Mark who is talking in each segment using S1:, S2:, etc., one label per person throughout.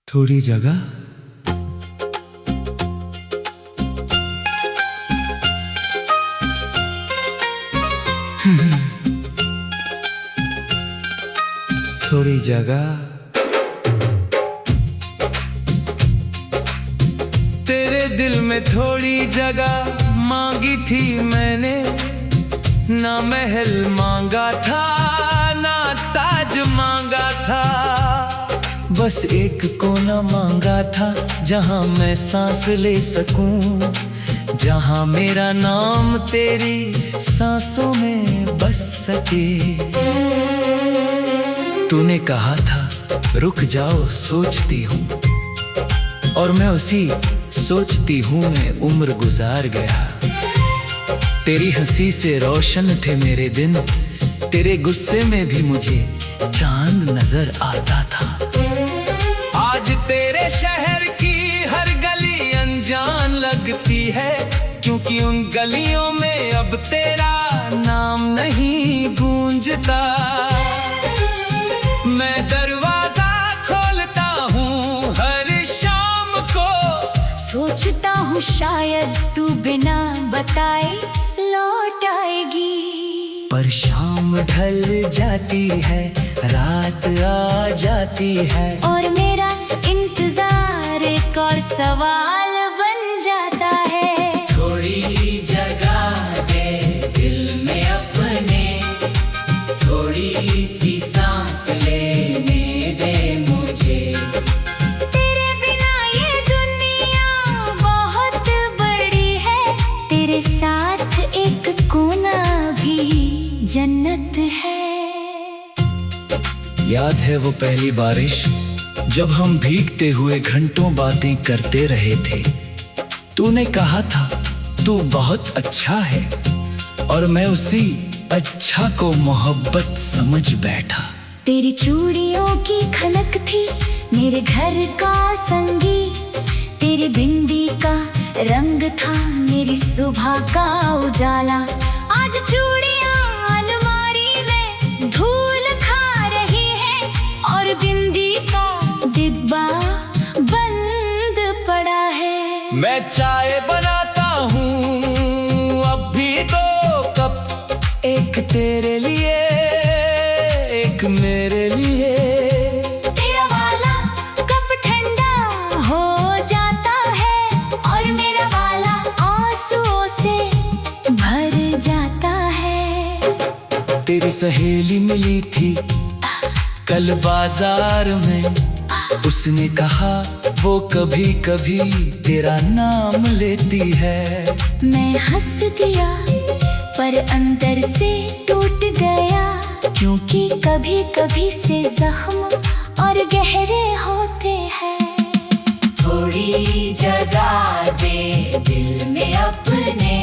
S1: थोड़ी जगह। थोड़ी जगह। तेरे दिल में थोड़ी जगह मांगी थी मैंने, ना महल मांगा था ना ताज मांगा था, बस एक कोना मांगा था जहां मैं सांस ले सकूं, जहां मेरा नाम तेरी सांसों में बस सके। तूने कहा था रुक जाओ सोचती हूँ, और मैं उसी सोचती हूँ में उम्र गुजार गया। तेरी हंसी से रोशन थे मेरे दिन, तेरे गुस्से में भी मुझे चांद नजर आता था। आज तेरे शहर की हर गली अनजान लगती है, क्योंकि उन गलियों में अब तेरा नाम नहीं गूंजता। मैं दरवाजा खोलता हूँ हर शाम को,
S2: सोचता हूँ शायद तू बिना बताए लौट आएगी।
S1: पर शाम ढल जाती है, रात आ जाती है,
S2: और मेरा इंतजार एक और सवाल बन जाता है।
S1: थोड़ी जगह दे दिल में अपने, थोड़ी सी सांस लेने दे मुझे।
S2: तेरे बिना ये दुनिया बहुत बड़ी है, तेरे साथ एक कोना भी जन्नत है।
S1: याद है वो पहली बारिश जब हम भीगते हुए घंटों बातें करते रहे थे। तूने कहा था तू बहुत अच्छा है, और मैं उसी अच्छा को मोहब्बत समझ बैठा।
S2: तेरी चूड़ियों की खनक थी मेरे घर का संगीत, तेरी बिंदी का रंग था मेरी सुबह का उजाला। आज चूड़ियां अलमारी में धूल खा रही है, और बिंदी का डिब्बा बंद पड़ा है।
S1: मैं चाय बनाता हूँ अब भी 2 कप, एक तेरे लिए एक मेरे लिए।
S2: तेरा वाला कप ठंडा हो जाता है, और मेरा वाला आंसुओं से भर जाता है।
S1: तेरी सहेली मिली थी कल बाजार में, उसने कहा वो कभी कभी तेरा नाम लेती है।
S2: मैं हंस दिया पर अंदर से टूट गया, क्योंकि कभी कभी से जख्म और गहरे होते हैं।
S1: थोड़ी जगह दे दिल में अपने,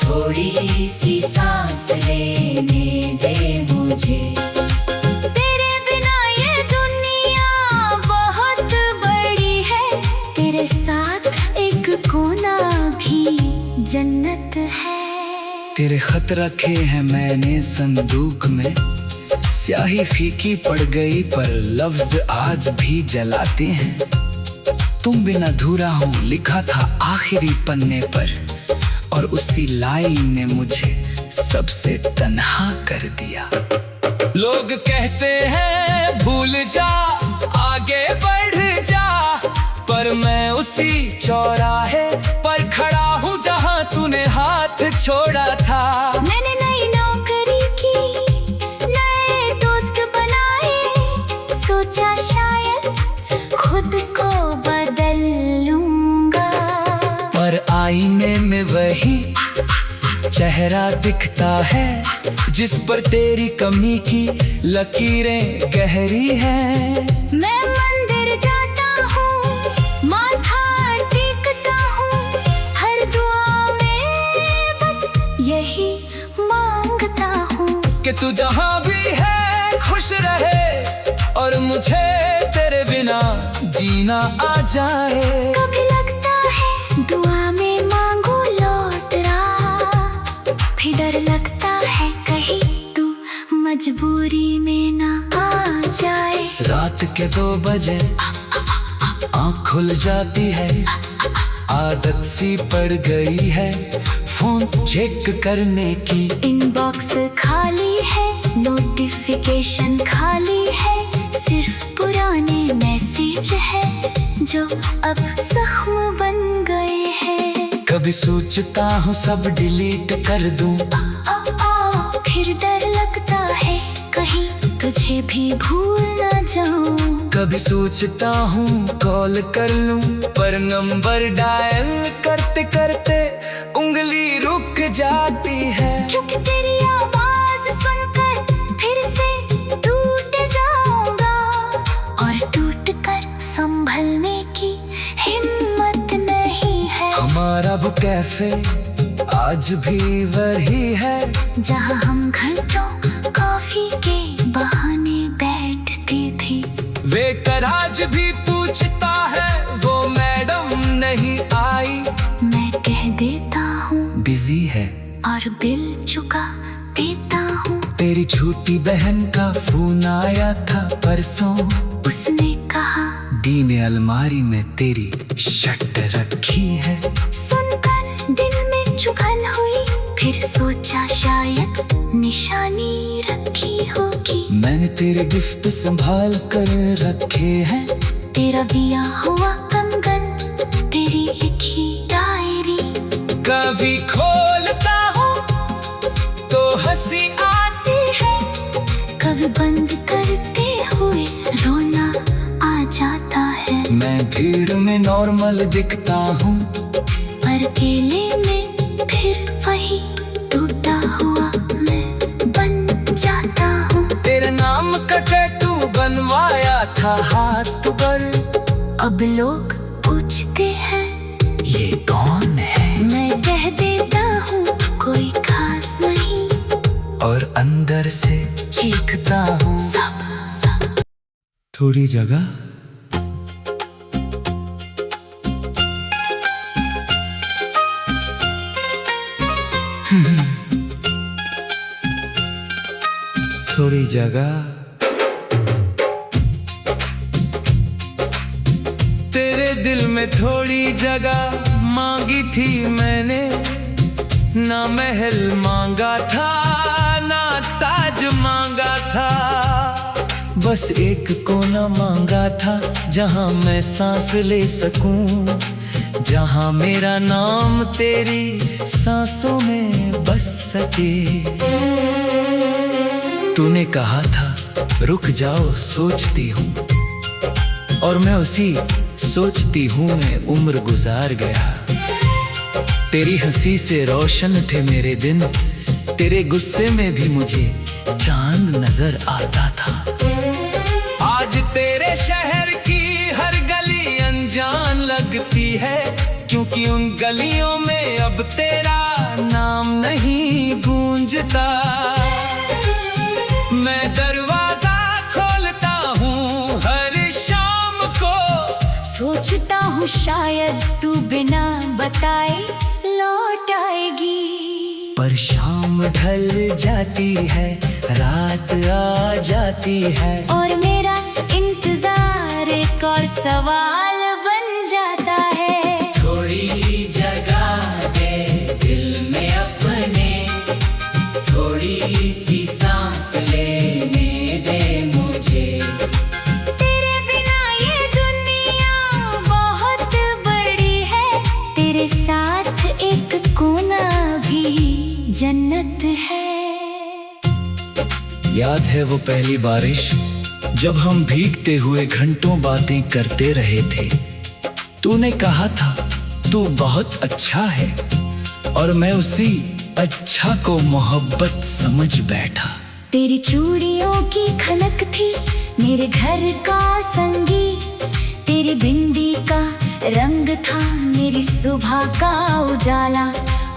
S1: थोड़ी सी सांस लेने दे मुझे।
S2: तेरे बिना ये दुनिया बहुत बड़ी है, तेरे साथ एक कोना भी जन्नत है।
S1: तेरे खत रखे हैं मैंने संदूक में, स्याही फीकी पड़ गई पर लफ्ज आज भी जलाते हैं। तुम बिन अधूरा हूँ लिखा था आखिरी पन्ने पर, और उसी लाइन ने मुझे सबसे तन्हा कर दिया। लोग कहते हैं भूल जा आगे बढ़ जा, पर मैं उसी चौराहे पर खड़ा हूँ जहाँ तूने हाथ छोड़ा था।
S2: मैंने नई नौकरी की, नए दोस्त बनाए, सोचा शायद खुद को बदल लूंगा,
S1: पर आईने में वही चेहरा दिखता है, जिस पर तेरी कमी की लकीरें गहरी हैं।
S2: मैं मंदिर जाता हूँ, माथा टेकता हूँ, हर दुआ में बस यही मांगता हूँ
S1: कि तू जहाँ भी है खुश रहे, और मुझे तेरे बिना जीना आ जाए।
S2: कभी लगता है दुआ में मांगू लौट रहा, फिर डर लगता है कहीं तू मजबूरी में ना आ जाए।
S1: रात के 2 बजे आँख खुल जाती है, आदत सी पड़ गई है फोन चेक करने की।
S2: इनबॉक्स खाली है, नोटिफिकेशन खाली है, सिर्फ पुराने मैसेज है जो अब जख्म बन गए हैं।
S1: कभी सोचता हूँ सब डिलीट कर दूं,
S2: फिर डर लगता है कहीं तुझे भी भूल न जाऊं।
S1: कभी सोचता हूँ कॉल कर लूं, पर नंबर डायल करते करते उंगली रुक जाती है।
S2: क्योंकि तेरी आवाज सुनकर फिर से टूट जाऊंगा, और टूट कर संभलने की हिम्मत नहीं है।
S1: हमारा वो कैफे आज भी वही है,
S2: जहाँ हम घंटों कॉफी के बहाने बैठती थी।
S1: वेटर आज भी पूछता है वो मैडम नहीं आई।
S2: मैं कह देता हूँ
S1: बिजी है
S2: और बिल चुका देता हूँ।
S1: तेरी छोटी बहन का फोन आया था परसों,
S2: उसने कहा
S1: दी ने अलमारी में तेरी शर्ट रखी है।
S2: सुनकर दिल में चुभन हुई, फिर सोचा शायद निशानी रखी होगी।
S1: मैंने तेरे गिफ्ट संभाल कर रखे हैं,
S2: तेरा दिया हुआ कंगन, तेरी लिखी डायरी।
S1: कभी खोलता हूँ तो हंसी आती है,
S2: कभी बंद करते हुए रोना आ जाता है।
S1: मैं भीड़ में नॉर्मल दिखता हूँ,
S2: पर अकेले में फिर वही टूटा हुआ मैं बन जाता हूँ।
S1: तेरे नाम का टैटू बनवाया था हाथ पर,
S2: अब लोग पूछते हैं
S1: ये कौन है?
S2: मैं कह देता हूँ कोई खास नहीं,
S1: और अंदर से चीखता हूँ
S2: सब
S1: थोड़ी जगह। थोड़ी जगह। तेरे दिल में थोड़ी जगह मांगी थी मैंने, ना महल मांगा था ना ताज मांगा था, बस एक कोना मांगा था जहां मैं सांस ले सकूं, जहां मेरा नाम तेरी सांसों में बस सके। तूने कहा था रुक जाओ सोचती हूँ, और मैं उसी सोचती हूँ में उम्र गुजार गया। तेरी हंसी से रोशन थे मेरे दिन, तेरे गुस्से में भी मुझे चांद नजर आता था। आज तेरे शहर की हर गली अनजान लगती है, क्योंकि उन गलियों में अब तेरा नाम नहीं गूंजता। मैं दरवाजा खोलता हूँ हर शाम को,
S2: सोचता हूँ शायद तू बिना बताए लौट आएगी।
S1: पर शाम ढल जाती है, रात आ जाती है,
S2: और मेरा इंतजार एक और सवाल बन जाता है।
S1: थोड़ी जगह दे दिल में अपने, थोड़ी सी सांस लेने दे मुझे।
S2: तेरे बिना ये दुनिया बहुत बड़ी है, तेरे साथ एक कोना भी जन्नत है।
S1: याद है वो पहली बारिश जब हम भीगते हुए घंटों बातें करते रहे थे। तूने कहा था तू बहुत अच्छा है, और मैं उसी अच्छा को मोहब्बत समझ बैठा।
S2: तेरी चूड़ियों की खनक थी मेरे घर का संगी, तेरी बिंदी का रंग था मेरी सुबह का उजाला।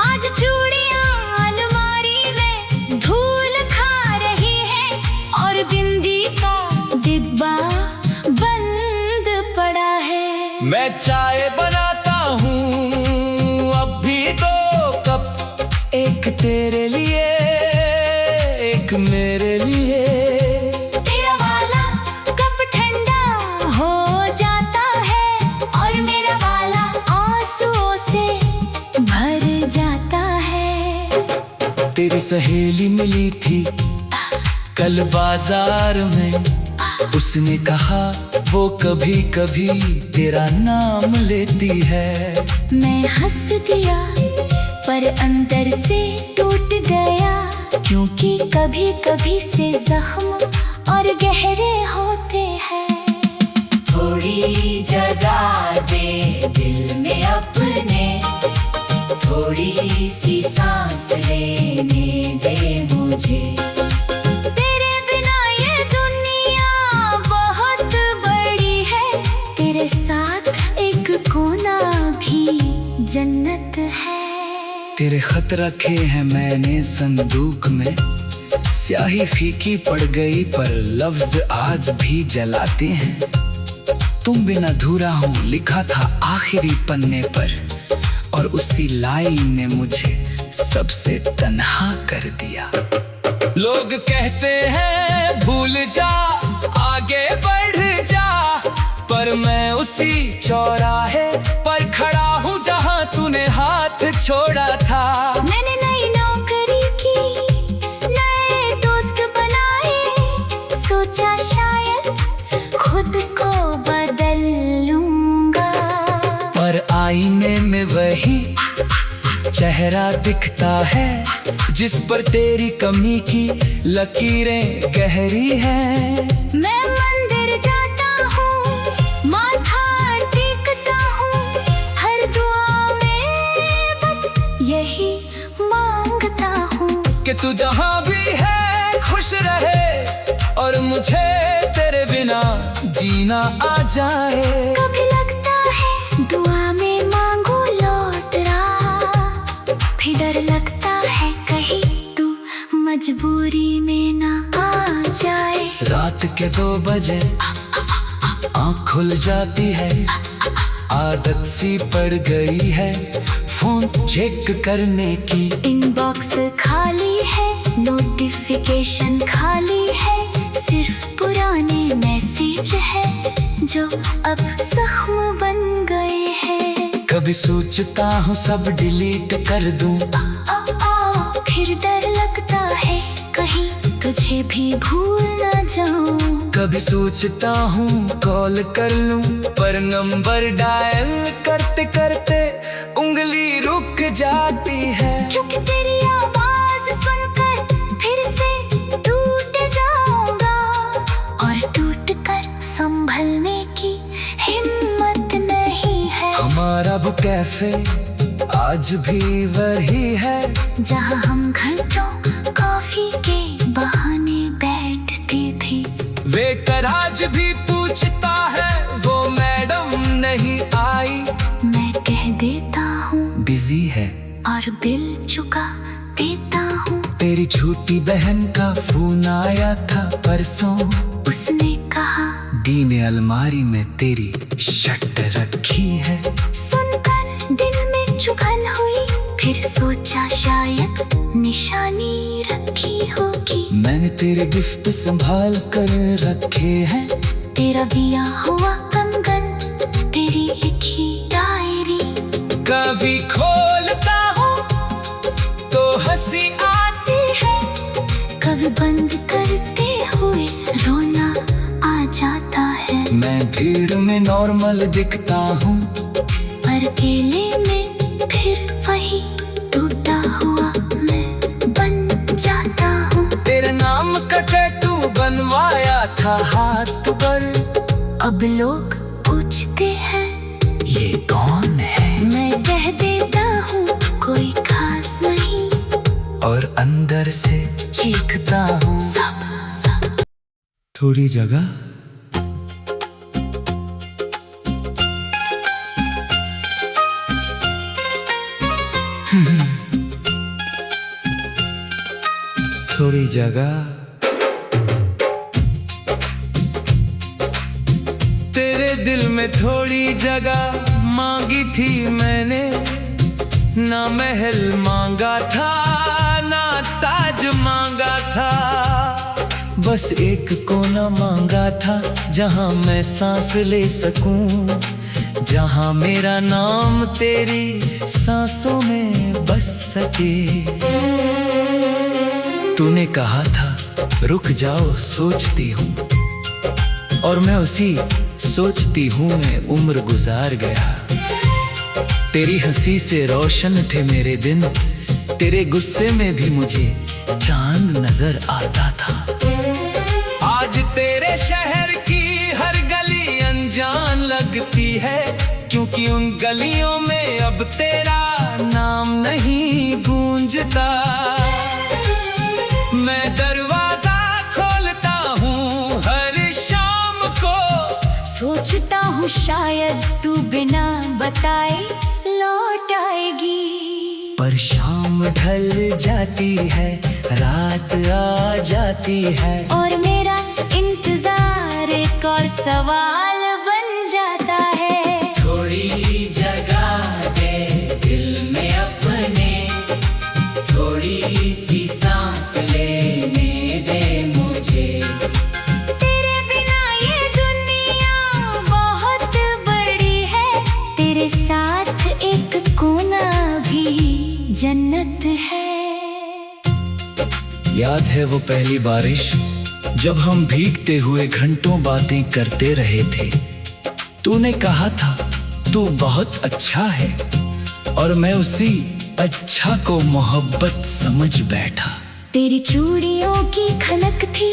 S2: आज चूड़ियां अलमारी में धूल खा रही है, और बिंदी का डिब्बा बंद पड़ा है।
S1: मैं चाय बनाता हूँ अब भी 2 कप, एक तेरे लिए एक मेरे लिए।
S2: तेरा वाला कप ठंडा हो जाता है,
S1: एक सहेली मिली थी कल बाजार में, उसने कहा वो कभी कभी तेरा नाम लेती है।
S2: मैं हंस दिया पर अंदर से टूट गया, क्योंकि कभी कभी से जख्म और गहरे होते हैं। थोड़ी जगह दे दिल में अपने, थोड़ी सी सांस लेने दे मुझे। तेरे बिना ये दुनिया बहुत बड़ी है, तेरे साथ एक कोना भी जन्नत है।
S1: तेरे खत रखे हैं मैंने संदूक में, स्याही फीकी पड़ गई पर लफ्ज आज भी जलाते हैं। तुम बिन अधूरा हूँ लिखा था आखिरी पन्ने पर, और उसी लाइन ने मुझे सबसे तन्हा कर दिया। लोग कहते हैं भूल जा आगे बढ़ जा, पर मैं उसी चौराहे पर खड़ा हूँ जहाँ तूने हाथ छोड़ा था।
S2: मैंने नई नौकरी की, नए दोस्त बनाए, सोचा शायद खुद को बदल लूंगा,
S1: पर आईने में वही चेहरा दिखता है जिस पर तेरी कमी की लकीरें गहरी हैं।
S2: मैं मंदिर जाता हूँ, माथा टेकता हूँ, हर दुआ में बस यही मांगता हूँ
S1: कि तू जहाँ भी है खुश रहे, और मुझे तेरे बिना जीना आ जाए।
S2: कभी लगता है दुआ में मांगू लौट रहा, फिर डर लगता है कहीं तू मजबूरी में ना आ जाए।
S1: रात के 2 बजे आँख खुल जाती है, आदत सी पड़ गई है फोन चेक करने की।
S2: इनबॉक्स खाली है, नोटिफिकेशन खाली है, सिर्फ पुराने मैसेज है जो अब जख्म बन गए हैं।
S1: कभी सोचता हूँ सब डिलीट कर दूं,
S2: फिर डर लगता है कहीं तुझे भी भूल न जाऊं।
S1: कभी सोचता हूँ कॉल कर लूं, पर नंबर डायल करते करते उंगली रुक जाती है।
S2: क्योंकि तेरी आवाज सुनकर फिर से टूट जाऊंगा, और टूट कर संभलने की हिम्मत नहीं है।
S1: हमारा वो कैफे आज भी वही है,
S2: जहाँ हम घंटों कॉफी के बहाने बैठती थी।
S1: वेटर आज भी पूछता है वो मैडम नहीं आई,
S2: मैं कह देता हूँ
S1: बिजी है
S2: और बिल चुका देता हूँ।
S1: तेरी छोटी बहन का फोन आया था परसों,
S2: उसने कहा
S1: दी ने अलमारी में तेरी शर्ट रखी है।
S2: सुनकर दिल में चुभन हुई, फिर सोचा शायद निशानी रखी होगी।
S1: मैंने तेरे गिफ्ट संभाल कर रखे हैं,
S2: तेरा दिया हुआ कंगन, तेरी लिखी डायरी।
S1: कभी खोलता हूँ तो हंसी आती है,
S2: कभी बंद करते हुए रोना आ जाता है।
S1: मैं भीड़ में नॉर्मल दिखता हूँ,
S2: पर अकेले में फिर वही टूटा हुआ मैं बन जाता हूँ।
S1: तेरे नाम का टैटू बनवाया था हाथ पर,
S2: अब लोग पूछते हैं
S1: ये कौन है?
S2: मैं कह देता हूँ कोई खास नहीं,
S1: और अंदर से चीखता हूँ
S2: सब
S1: थोड़ी जगह। थोड़ी जगह। तेरे दिल में थोड़ी जगह मांगी थी मैंने, ना महल मांगा था ना ताज मांगा था, बस एक कोना मांगा था जहां मैं सांस ले सकूं, जहां मेरा नाम तेरी सांसों में बस सके। तूने कहा था रुक जाओ सोचती हूँ, और मैं उसी सोचती हूँ में उम्र गुजार गया। तेरी हंसी से रोशन थे मेरे दिन, तेरे गुस्से में भी मुझे चांद नजर आता था। आज तेरे शहर की हर गली अनजान लगती है, क्योंकि उन गलियों में अब तेरा नाम नहीं गूंजता। मैं दरवाजा खोलता हूँ हर शाम को,
S2: सोचता हूँ शायद तू बिना बताए लौट आएगी।
S1: पर शाम ढल जाती है, रात आ जाती है,
S2: और मेरा इंतजार एक और सवाल बन जाता है।
S1: थोड़ी जगह दे दिल में अपने, थोड़ी सी सांस लेने दे मुझे।
S2: तेरे बिना ये दुनिया बहुत बड़ी है, तेरे साथ एक कोना भी जन्नत है।
S1: याद है वो पहली बारिश जब हम भीगते हुए घंटों बातें करते रहे थे। तूने कहा था तू बहुत अच्छा है, और मैं उसी अच्छा को मोहब्बत समझ बैठा।
S2: तेरी चूड़ियों की खनक थी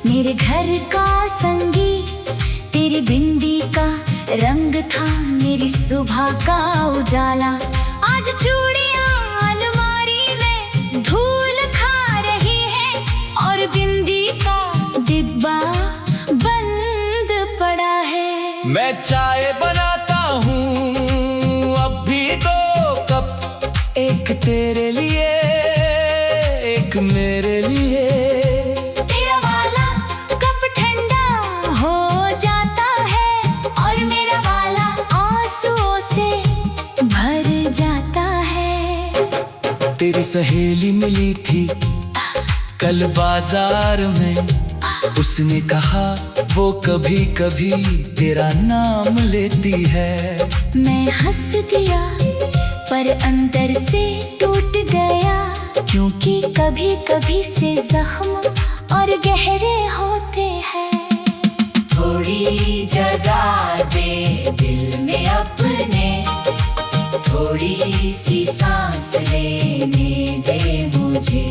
S2: मेरे घर का संगीत, तेरी बिंदी का रंग था मेरी सुबह का उजाला। आज चूड़ियां अलमारी में धूल खा रही है, और बिंदी का डिब्बा बंद पड़ा है।
S1: मैं चाय बनाता हूँ अब भी 2 कप, एक तेरे लिए एक मेरे लिए।
S2: तेरा वाला कप ठंडा हो जाता है, और मेरा वाला आंसुओं से भर जाता है।
S1: तेरी सहेली मिली थी कल बाजार में, उसने कहा वो कभी कभी तेरा नाम लेती है।
S2: मैं हंस दिया पर अंदर से टूट गया, क्योंकि कभी कभी से जख्म और गहरे होते हैं। थोड़ी जगह दे दिल में अपने, थोड़ी सी सांस लेने दे मुझे।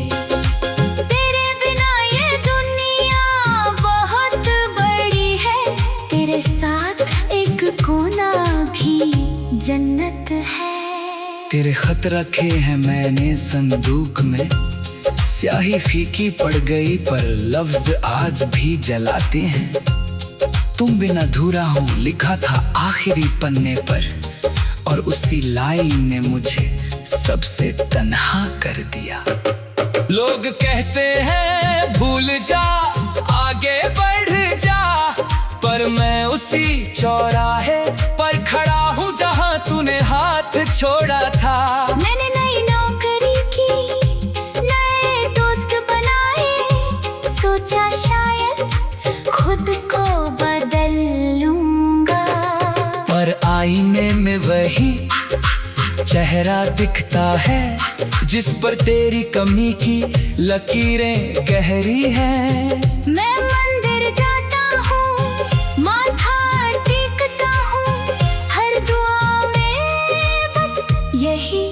S2: तेरे बिना ये दुनिया बहुत बड़ी है, तेरे साथ एक कोना भी जन्नत है।
S1: तेरे खत रखे हैं मैंने संदूक में, स्याही फीकी पड़ गई पर लफ्ज आज भी जलाते हैं। तुम बिन अधूरा हूँ लिखा था आखिरी पन्ने पर, और उसी लाइन ने मुझे सबसे तन्हा कर दिया। लोग कहते हैं भूल जा आगे बढ़ जा, पर मैं उसी चौराहे पर खड़ा हूँ जहाँ तूने हाथ छोड़ा था।
S2: मैंने नई नौकरी की, नए दोस्त बनाए, सोचा शायद खुद को बदल लूंगा,
S1: पर आईने में वही चेहरा दिखता है जिस पर तेरी कमी की लकीरें गहरी हैं।
S2: मैं मंदिर जाता हूँ, माथा टेकता हूँ, हर दुआ में बस यही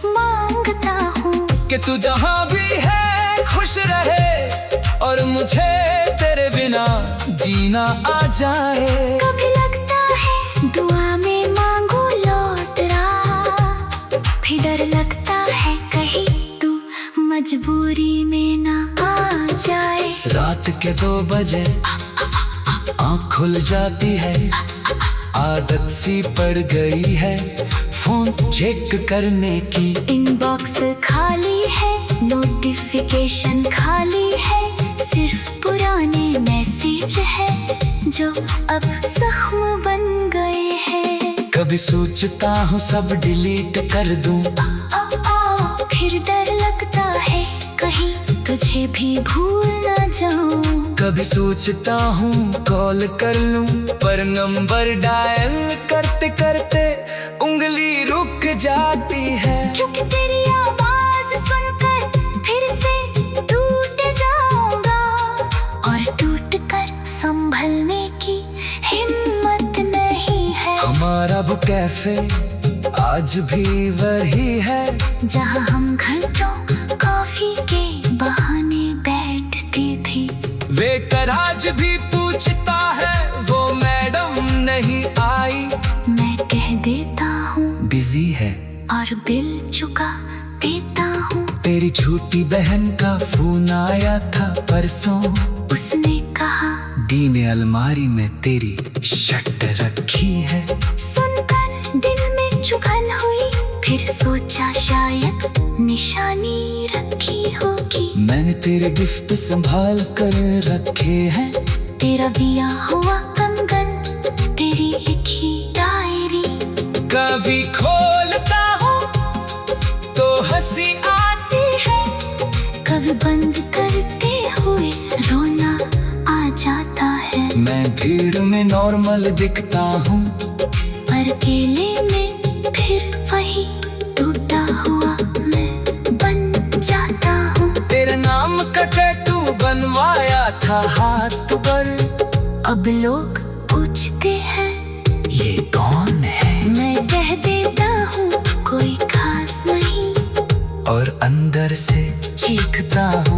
S2: मांगता हूँ
S1: कि तू जहाँ भी है खुश रहे, और मुझे तेरे बिना जीना आ जाए।
S2: कभी लगता है दुआ में मांगू लौट रहा, फिर डर लगता है कहीं तू मजबूरी में ना आ जाए।
S1: रात के 2 बजे आँख खुल जाती है, आदत सी पड़ गई है फोन चेक करने की।
S2: इनबॉक्स खाली है, नोटिफिकेशन खाली है, सिर्फ पुराने मैसेज है जो अब जख्म बन गए हैं।
S1: कभी सोचता हूँ सब डिलीट कर दूं,
S2: फिर डर लगता है कहीं तुझे भी भूल ना जाऊं।
S1: कभी सोचता हूँ कॉल कर लूं, पर नंबर डायल करते करते उंगली रुक जाती है।
S2: क्योंकि तेरी आवाज सुनकर फिर से टूट
S1: हमारा वो कैफे आज भी वही है,
S2: जहाँ हम घंटों कॉफी के बहाने बैठती थी।
S1: वेटर आज भी पूछता है वो मैडम नहीं आई,
S2: मैं कह देता हूँ
S1: बिजी है
S2: और बिल चुका देता हूँ।
S1: तेरी छोटी बहन का फोन आया था परसों,
S2: उसने कहा
S1: दी ने अलमारी में तेरी शर्ट रखी है।
S2: सुनकर दिल में चुभन हुई, फिर सोचा शायद निशानी रखी होगी।
S1: मैंने तेरे गिफ्ट संभाल कर रखे हैं,
S2: तेरा दिया हुआ कंगन, तेरी लिखी डायरी।
S1: कभी खोलता हूँ तो हंसी आती है,
S2: कभी बंद करते हुए रोना आ जाता है।
S1: मैं भीड़ में नॉर्मल दिखता हूँ,
S2: पर अकेले में फिर वही टूटा हुआ मैं बन जाता हूँ।
S1: तेरे नाम का टैटू बनवाया था हाथ पर,
S2: अब लोग पूछते हैं
S1: ये कौन है,
S2: मैं कह देता हूँ कोई खास नहीं,
S1: और अंदर से चीखता हूँ